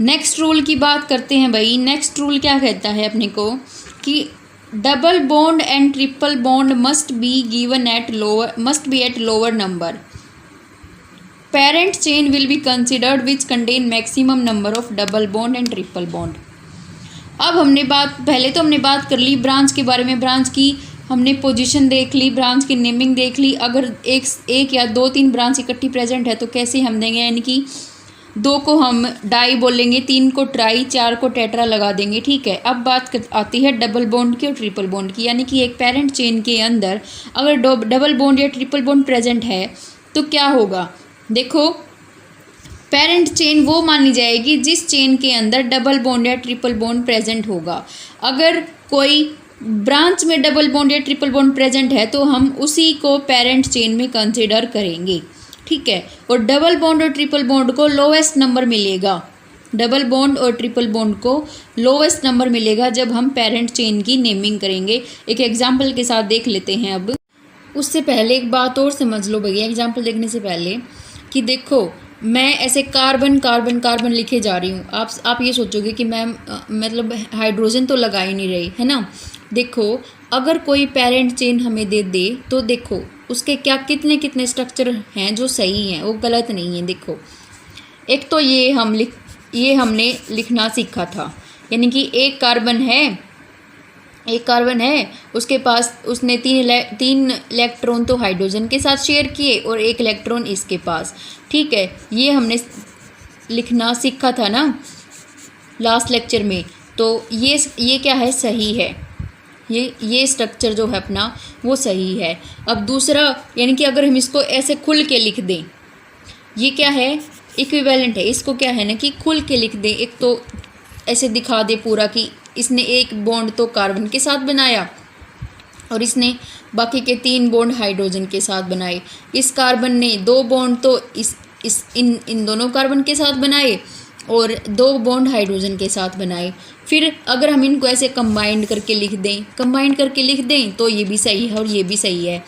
Next rule की बात करते हैं भाई। नेक्स्ट रूल क्या कहता है अपने को कि double bond and triple bond must be at lower number. Parent chain will be considered which contain maximum number of double bond and triple bond. अब पहले तो हमने बात कर ली ब्रांच के बारे में। ब्रांच की हमने पोजीशन देख ली, ब्रांच की नेमिंग देख ली। अगर एक या दो तीन ब्रांच इकट्ठी प्रेजेंट है तो कैसे हम देंगे, यानी कि 2 को हम डाई बोलेंगे, 3 को ट्राई, 4 को टेट्रा लगा देंगे। ठीक है। अब आती है डबल बॉन्ड की और ट्रिपल बॉन्ड की, यानी कि एक पेरेंट चेन के अंदर अगर डबल बॉन्ड या ट्रिपल बॉन्ड प्रेजेंट है तो क्या होगा। देखो, पेरेंट चेन वो मानी जाएगी जिस चेन के अंदर डबल बॉन्ड या ट्रिपल बॉन्ड प्रेजेंट होगा। अगर कोई ब्रांच में डबल बॉन्ड या ट्रिपल बॉन्ड प्रेजेंट है तो हम उसी को पेरेंट चेन में कंसिडर करेंगे। ठीक है। और डबल बॉन्ड और ट्रिपल बॉन्ड को लोवेस्ट नंबर मिलेगा। डबल बॉन्ड और ट्रिपल बॉन्ड को लोवेस्ट नंबर मिलेगा जब हम पेरेंट चेन की नेमिंग करेंगे। एक एग्जांपल के साथ देख लेते हैं। अब उससे पहले एक बात और समझ लो भैया, एग्जांपल देखने से पहले, कि देखो मैं ऐसे कार्बन कार्बन कार्बन लिखे जा रही हूँ। आप ये सोचोगे कि मैं मतलब हाइड्रोजन तो लगा ही नहीं रही है ना। देखो, अगर कोई पेरेंट चेन हमें दे तो देखो उसके क्या कितने कितने स्ट्रक्चर हैं जो सही हैं, वो गलत नहीं है। देखो, एक तो ये हमने लिखना सीखा था, यानी कि एक कार्बन है, उसके पास उसने तीन इलेक्ट्रॉन तो हाइड्रोजन के साथ शेयर किए और 1 इलेक्ट्रॉन इसके पास। ठीक है। ये हमने लिखना सीखा था ना लास्ट लेक्चर में। तो ये क्या है, सही है। ये स्ट्रक्चर जो है अपना वो सही है। अब दूसरा, यानी कि अगर हम इसको ऐसे खुल के लिख दें, ये क्या है, इक्विवेलेंट है। इसको क्या है ना कि खुल के लिख दें। एक तो ऐसे दिखा दे पूरा कि इसने 1 बॉन्ड तो कार्बन के साथ बनाया और इसने बाकी के 3 बॉन्ड हाइड्रोजन के साथ बनाए। इस कार्बन ने 2 बॉन्ड तो इन दोनों कार्बन के साथ बनाए और 2 बॉन्ड हाइड्रोजन के साथ बनाए। फिर अगर हम इनको ऐसे कंबाइंड करके लिख दें तो ये भी सही है और ये भी सही है।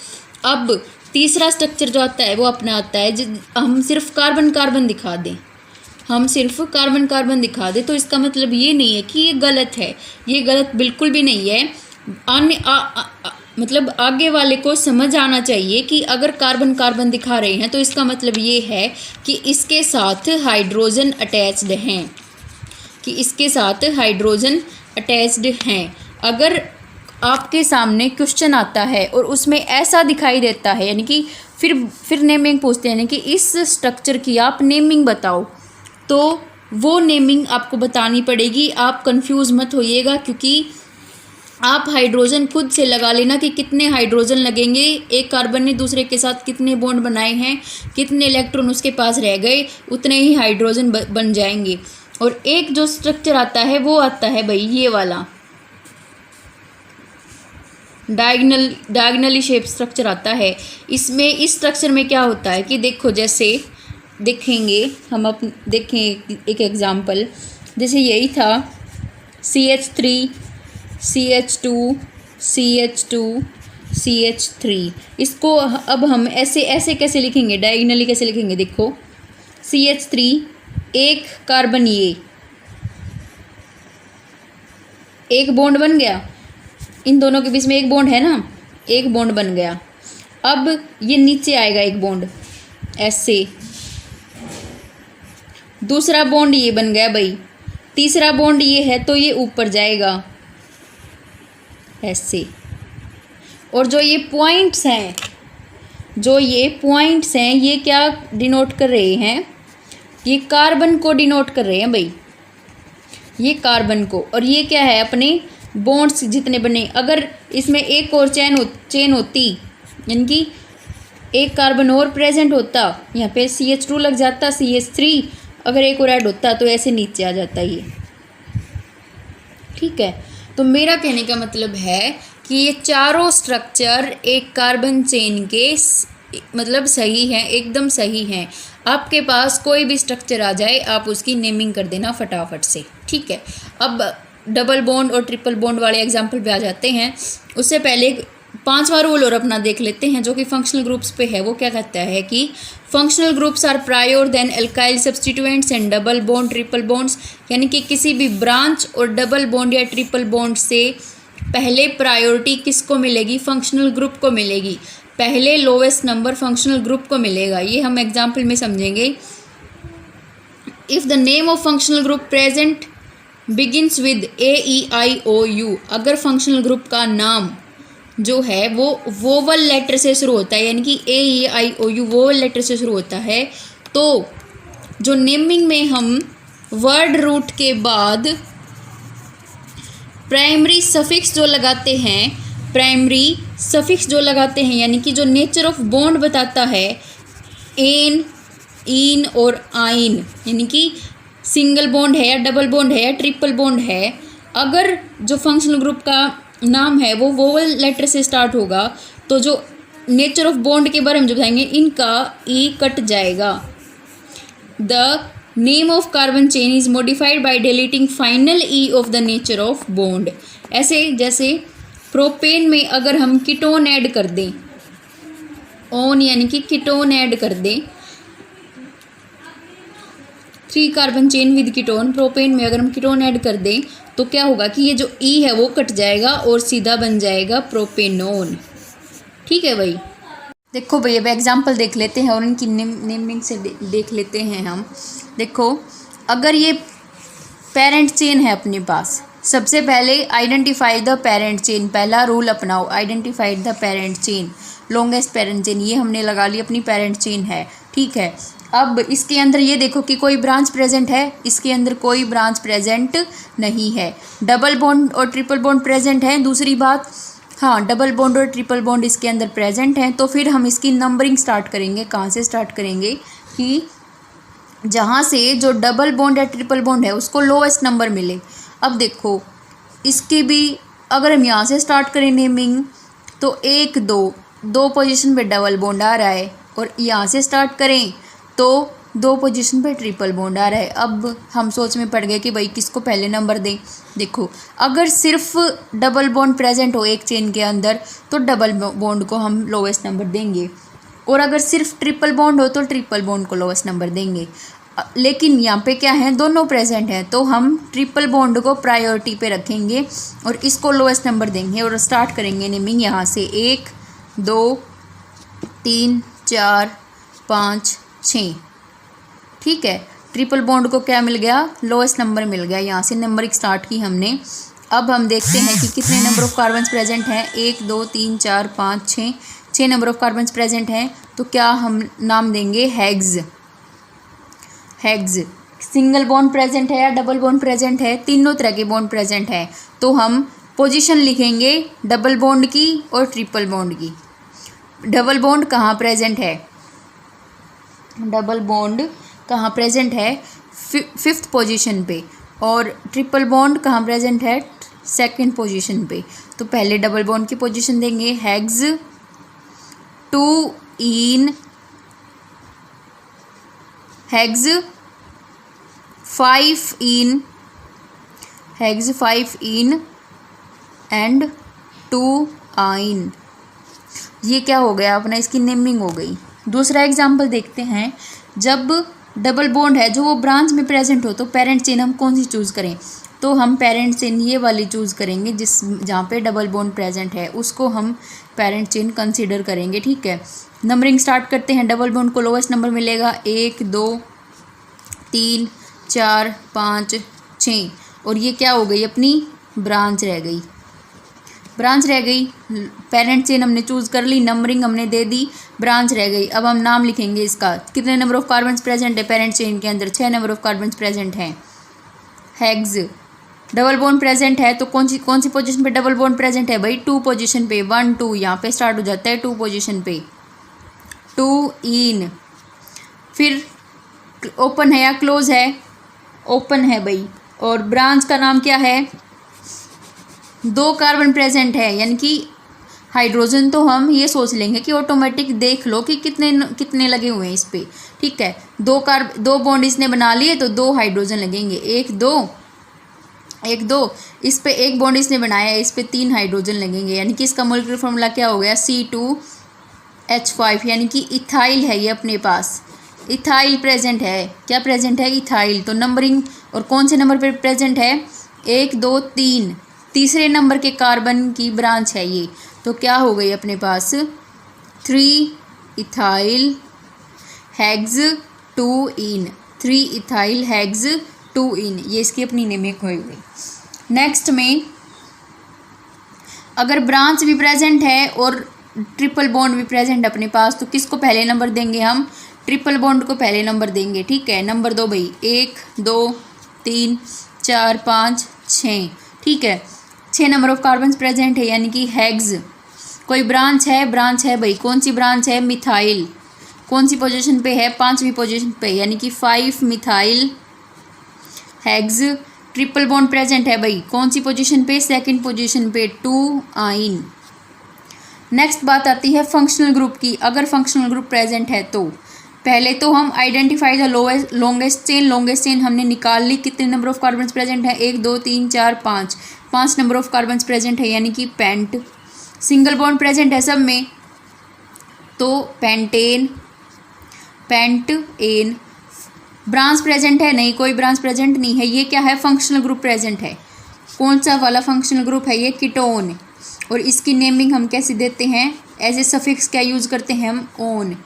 अब तीसरा स्ट्रक्चर जो आता है वो अपना आता है हम सिर्फ कार्बन कार्बन दिखा दें तो इसका मतलब ये नहीं है कि ये गलत है। ये गलत बिल्कुल भी नहीं है। मतलब आगे वाले को समझ आना चाहिए कि अगर कार्बन कार्बन दिखा रहे हैं तो इसका मतलब ये है कि इसके साथ हाइड्रोजन अटैच्ड हैं। अगर आपके सामने क्वेश्चन आता है और उसमें ऐसा दिखाई देता है, यानी कि फिर नेमिंग पूछते हैं, यानी कि इस स्ट्रक्चर की आप नेमिंग बताओ, तो वो नेमिंग आपको बतानी पड़ेगी। आप कंफ्यूज मत होइएगा, क्योंकि आप हाइड्रोजन खुद से लगा लेना कि कितने हाइड्रोजन लगेंगे, एक कार्बन ने दूसरे के साथ कितने बॉन्ड बनाए हैं, कितने इलेक्ट्रॉन उसके पास रह गए, उतने ही हाइड्रोजन बन जाएंगे। और एक जो स्ट्रक्चर आता है वो आता है भाई ये वाला डायगनली शेप स्ट्रक्चर आता है। इसमें इस स्ट्रक्चर में क्या होता है कि देखो, जैसे देखेंगे हम देखें एक एग्जांपल, जैसे यही था CH3 CH2 CH2 CH3। इसको अब हम ऐसे कैसे लिखेंगे, डायगनली कैसे लिखेंगे। देखो CH3 एक कार्बन, ये एक बॉन्ड बन गया, इन दोनों के बीच में एक बॉन्ड है ना, एक बॉन्ड बन गया। अब ये नीचे आएगा एक बॉन्ड ऐसे, दूसरा बॉन्ड ये बन गया भाई, तीसरा बॉन्ड ये है तो ये ऊपर जाएगा ऐसे। और जो ये पॉइंट्स हैं ये क्या डिनोट कर रहे हैं, ये कार्बन को डिनोट कर रहे हैं भाई, ये कार्बन को। और ये क्या है, अपने बॉन्ड्स जितने बने। अगर इसमें एक और चेन होती, यानी कि एक कार्बन और प्रेजेंट होता, यहाँ पे CH2 लग जाता, CH3 अगर एक और ऐड होता तो ऐसे नीचे आ जाता ये। ठीक है। तो मेरा कहने का मतलब है कि ये चारों स्ट्रक्चर एक कार्बन चेन के मतलब सही हैं, एकदम सही हैं। आपके पास कोई भी स्ट्रक्चर आ जाए आप उसकी नेमिंग कर देना फटाफट से। ठीक है। अब डबल बॉन्ड और ट्रिपल बॉन्ड वाले एग्जाम्पल पे आ जाते हैं। उससे पहले 5वां रूल और अपना देख लेते हैं, जो कि फंक्शनल ग्रुप्स पे है। वो क्या कहता है कि functional groups are prior than alkyl substituents and double bond triple bonds, यानी कि किसी भी ब्रांच और डबल बॉन्ड या ट्रिपल बॉन्ड से पहले प्रायोरिटी किसको मिलेगी? फंक्शनल ग्रुप को मिलेगी। पहले लोवेस्ट नंबर फंक्शनल ग्रुप को मिलेगा। ये हम एग्जाम्पल में समझेंगे। If the name of functional group present begins with AEIOU, अगर फंक्शनल ग्रुप का नाम जो है वो वोवल लेटर से शुरू होता है, यानी कि AEIOU वोवल लेटर से शुरू होता है, तो जो नेमिंग में हम वर्ड रूट के बाद प्राइमरी सफिक्स जो लगाते हैं, प्राइमरी सफिक्स जो लगाते हैं, यानी कि जो नेचर ऑफ बॉन्ड बताता है, एन, इन और आइन, यानी कि सिंगल बॉन्ड है या डबल बॉन्ड है या ट्रिपल बॉन्ड है, अगर जो फंक्शनल ग्रुप का नाम है वो वोवल लेटर से स्टार्ट होगा, तो जो नेचर ऑफ बॉन्ड के बारे में जो बताएंगे, इनका ई कट जाएगा। The name of carbon chain is modified by deleting final E of the nature of bond. ऐसे जैसे प्रोपेन में अगर हम कीटोन ऐड कर दें, ओन यानी कि कीटोन ऐड कर दें, 3 carbon chain with ketone, propane में अगर हम कीटोन ऐड कर दें तो क्या होगा कि ये जो ई है वो कट जाएगा और सीधा बन जाएगा प्रोपेनोन। ठीक है भाई। देखो भाई अब एग्जाम्पल देख लेते हैं और इनकी नेमिंग से देख लेते हैं हम। देखो अगर ये पेरेंट चेन है अपने पास, सबसे पहले आइडेंटिफाई द पेरेंट चेन, पहला रूल अपनाओ, identify the parent chain, longest parent chain, ये हमने लगा ली अपनी पेरेंट चेन है। ठीक है, अब इसके अंदर ये देखो कि कोई ब्रांच प्रेजेंट है, इसके अंदर कोई ब्रांच प्रेजेंट नहीं है। डबल बॉन्ड और ट्रिपल बॉन्ड प्रेजेंट है। दूसरी बात, हाँ डबल बॉन्ड और ट्रिपल बॉन्ड इसके अंदर प्रेजेंट हैं, तो फिर हम इसकी नंबरिंग स्टार्ट करेंगे। कहाँ से स्टार्ट करेंगे कि जहाँ से जो डबल बॉन्ड या ट्रिपल बॉन्ड है उसको लोएस्ट नंबर मिले। अब देखो इसके भी अगर हम यहाँ से स्टार्ट करें नेमिंग, तो 1 2 पोजीशन पे डबल बॉन्ड आ रहा है, और यहाँ से स्टार्ट करें तो 2 पोजीशन पे ट्रिपल बॉन्ड आ रहा है। अब हम सोच में पड़ गए कि भाई किसको पहले नंबर दें। देखो अगर सिर्फ डबल बॉन्ड प्रेजेंट हो एक चेन के अंदर तो डबल बॉन्ड को हम लोवेस्ट नंबर देंगे, और अगर सिर्फ ट्रिपल बॉन्ड हो तो ट्रिपल बॉन्ड को लोवेस्ट नंबर देंगे। लेकिन यहाँ पे क्या है, दोनों प्रेजेंट हैं, तो हम ट्रिपल बॉन्ड को प्रायोरिटी पे रखेंगे और इसको लोवेस्ट नंबर देंगे और स्टार्ट करेंगे नेमिंग यहाँ से 1 2 3 4 5 6। ठीक है, ट्रिपल बॉन्ड को क्या मिल गया? लोएस्ट नंबर मिल गया। यहाँ से नंबरिंग स्टार्ट की हमने। अब हम देखते हैं कि कितने नंबर ऑफ कार्बन्स प्रेजेंट हैं। 1 2 3 4 5 6 नंबर ऑफ कार्बन्स प्रेजेंट हैं, तो क्या हम नाम देंगे? Hex. Hex single bond present है या डबल बॉन्ड प्रेजेंट है? तीनों तरह के बॉन्ड प्रेजेंट है, तो हम पोजीशन लिखेंगे डबल बॉन्ड की और ट्रिपल बॉन्ड की। डबल बॉन्ड कहाँ प्रेजेंट है? डबल बॉन्ड कहाँ प्रेजेंट है? 5th पोजीशन पे, और ट्रिपल बॉन्ड कहाँ प्रेजेंट है? 2nd पोजीशन पे। तो पहले डबल बॉन्ड की पोजीशन देंगे hex 2 in, hex 5 in, hex 5 in and 2 आइन। ये क्या हो गया अपना? इसकी नेमिंग हो गई। दूसरा एग्जाम्पल देखते हैं। जब डबल बॉन्ड है जो वो ब्रांच में प्रेजेंट हो, तो पेरेंट चेन हम कौन सी चूज़ करें? तो हम पेरेंट चेन ये वाली चूज़ करेंगे जहाँ पे डबल बॉन्ड प्रेजेंट है, उसको हम पेरेंट चेन कंसीडर करेंगे। ठीक है, नंबरिंग स्टार्ट करते हैं। डबल बॉन्ड को लोवेस्ट नंबर मिलेगा 1 2 3 4 5 6, और ये क्या हो गई? अपनी ब्रांच रह गई। ब्रांच रह गई, पेरेंट चेन हमने चूज़ कर ली, नंबरिंग हमने दे दी, ब्रांच रह गई। अब हम नाम लिखेंगे इसका। कितने नंबर ऑफ कार्बन्स प्रेजेंट है पेरेंट चेन के अंदर? 6 नंबर ऑफ कार्बन्स प्रेजेंट हैं। हेक्स डबल बॉन्ड प्रेजेंट है, तो कौन सी पोजीशन पे डबल बॉन्ड प्रेजेंट है भाई? 2 पोजीशन पे। 1 2 यहाँ पे स्टार्ट हो जाता है 2 पोजीशन पे। 2 इन, फिर ओपन है या क्लोज है? ओपन है भाई। और ब्रांच का नाम क्या है? 2 कार्बन प्रेजेंट है, यानी कि हाइड्रोजन तो हम ये सोच लेंगे कि ऑटोमेटिक देख लो कि कितने लगे हुए हैं इस पर। ठीक है, 2 बॉन्ड इसने बना लिए तो 2 हाइड्रोजन लगेंगे, 1 2, 1 2, इस पे एक बॉन्ड इसने बनाया है, इस पे 3 हाइड्रोजन लगेंगे, यानी कि इसका मॉलिक्यूलर फॉर्मूला क्या हो गया C2H5, यानी कि इथाइल है ये अपने पास, इथाइल प्रेजेंट है। क्या प्रेजेंट है? इथाइल। तो नंबरिंग और कौन से नंबर पे प्रेजेंट है? 1 2 3, तीसरे नंबर के कार्बन की ब्रांच है ये। तो क्या हो गई अपने पास 3 इथाइल हेक्स 2 इन, 3 इथाइल हेक्स 2 इन, ये इसकी अपनी नेमिंग हो गई। नेक्स्ट में अगर ब्रांच भी प्रेजेंट है और ट्रिपल बॉन्ड भी प्रेजेंट अपने पास, तो किसको पहले नंबर देंगे हम? ट्रिपल बॉन्ड को पहले नंबर देंगे। ठीक है, नंबर 2 भाई, 1 2 3 4 5 6। ठीक है, 6 नंबर ऑफ कार्बन्स प्रेजेंट है, यानी कि हेक्स। कोई ब्रांच है? ब्रांच है भाई, कौन सी ब्रांच है? मिथाइल। कौन सी पोजीशन पे है? 5वीं पोजीशन पे, यानी कि 5 methyl hex. Triple bond present है भाई, कौन सी पोजीशन पे? 2nd पोजीशन पे, 2 आइन। नेक्स्ट बात आती है फंक्शनल ग्रुप की। अगर फंक्शनल ग्रुप प्रेजेंट है तो पहले तो हम identify the longest chain. Longest chain हमने निकाल ली, कितने नंबर ऑफ कार्बन्स प्रेजेंट है? 1 2 3 4 5, 5 नंबर ऑफ कार्बन्स प्रेजेंट है, यानी कि पेंट। सिंगल बॉन्ड प्रेजेंट है सब में, तो pentane, pentane. Branch present है? नहीं, कोई ब्रांच प्रेजेंट नहीं है। ये क्या है? फंक्शनल ग्रुप प्रेजेंट है। कौन सा वाला फंक्शनल ग्रुप है? ये कीटोन। और इसकी नेमिंग हम कैसे देते हैं? एज ए सफिक्स क्या यूज़ करते हैं हम? ओन।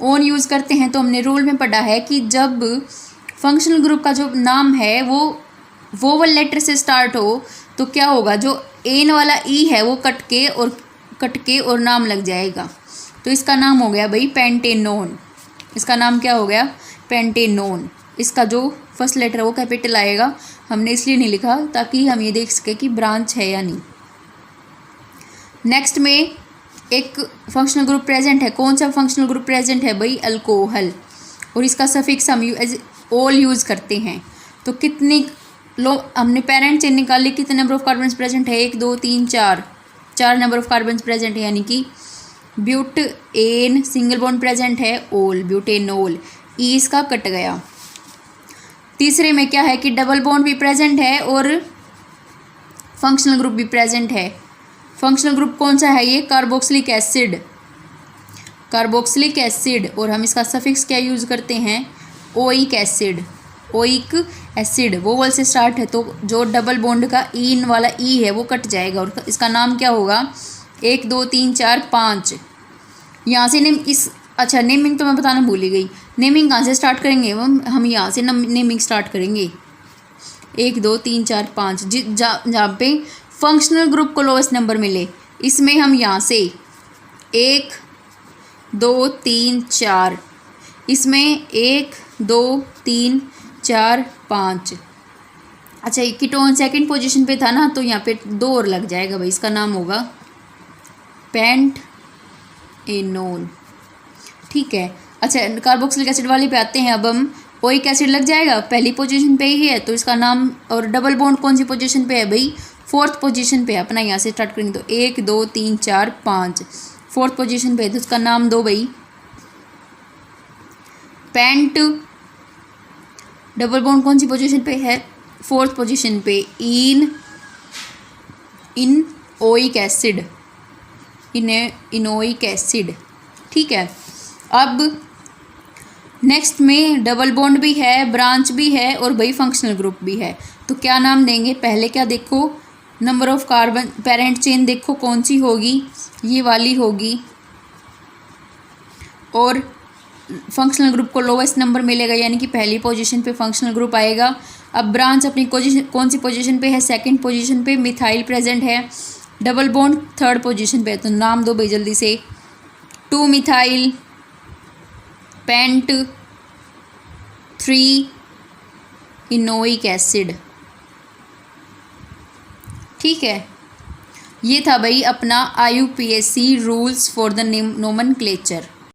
ओन यूज़ करते हैं। तो हमने रूल में पढ़ा है कि जब फंक्शनल ग्रुप का जो नाम है वो वोवल लेटर से स्टार्ट हो, तो क्या होगा? जो एन वाला ई है वो कट के और नाम लग जाएगा। तो इसका नाम हो गया भाई पेंटेनोन। इसका नाम क्या हो गया? पेंटेनोन। इसका जो फर्स्ट लेटर है वो कैपिटल आएगा। हमने इसलिए नहीं लिखा ताकि हम ये देख सके कि ब्रांच है या नहीं। नेक्स्ट में एक फंक्शनल ग्रुप प्रेजेंट है। कौन सा फंक्शनल ग्रुप प्रेजेंट है भाई? अल्कोहल। और इसका सफिक्स हम एज ओल यूज़ करते हैं। तो कितनी हमने पेरेंट चेन निकाली, कितने नंबर ऑफ कार्बन्स प्रेजेंट है? 1 2 3 4, 4 नंबर ऑफ कार्बन्स प्रेजेंट है, यानी कि butane. Single bond present है ओल, ब्यूटेनोल। ई इसका कट गया। तीसरे में क्या है कि डबल बॉन्ड भी प्रेजेंट है और फंक्शनल ग्रुप भी प्रेजेंट है। फंक्शनल ग्रुप कौन सा है? ये कार्बोक्सिलिक एसिड, कार्बोक्सिलिक एसिड। और हम इसका सफिक्स क्या यूज़ करते हैं? Oic acid, oic acid. Vowel से स्टार्ट है, तो जो डबल बॉन्ड का इन वाला ई है वो कट जाएगा और इसका नाम क्या होगा? 1 2 3 4 5। यहाँ से अच्छा नेमिंग तो मैं बताना भूल ही गई। नेमिंग कहाँ से स्टार्ट करेंगे? हम यहाँ से नेमिंग स्टार्ट करेंगे। 1 2 3 4 5, जहाँ पे फंक्शनल ग्रुप को लोवेस्ट नंबर मिले, इसमें हम यहाँ से 1 2 3 4, इसमें 1 2 3 4 5। अच्छा, कीटोन 2nd पोजीशन पे था ना, तो यहाँ पे 2 और लग जाएगा भाई। इसका नाम होगा पेंट एनोन। ठीक है। अच्छा, कार्बोक्सिलिक एसिड वाले पे आते हैं। अब हम ओइक एसिड लग जाएगा, पहली पोजीशन पे ही है, तो इसका नाम। और डबल बॉन्ड कौन सी पोजीशन पे है भाई? 4th पोजीशन पे है। अपना यहाँ से स्टार्ट करेंगे, तो 1 2 3 4 5, 4th पोजीशन पे है, तो उसका नाम दो भाई पेंट। डबल बॉन्ड कौन सी पोजीशन पे है? 4th पोजीशन पे, इन ओइक एसिड, इनोइक एसिड। ठीक है। अब नेक्स्ट में डबल बॉन्ड भी है, ब्रांच भी है और भाई फंक्शनल ग्रुप भी है। तो क्या नाम देंगे? पहले क्या देखो, number of carbon, parent chain देखो कौन सी होगी? ये वाली होगी। और फंक्शनल ग्रुप को लोवेस्ट नंबर मिलेगा, यानी कि पहली पोजीशन पे फंक्शनल ग्रुप आएगा। अब ब्रांच अपनी कौन सी पोजीशन पे है? 2nd पोजीशन पे मिथाइल प्रेजेंट है। डबल बॉन्ड 3rd पोजीशन पे है, तो नाम दो भाई जल्दी से। 2 मिथाइल पेंट 3 इनोइक एसिड। ठीक है, ये था भाई अपना IUPAC rules for the nomenclature.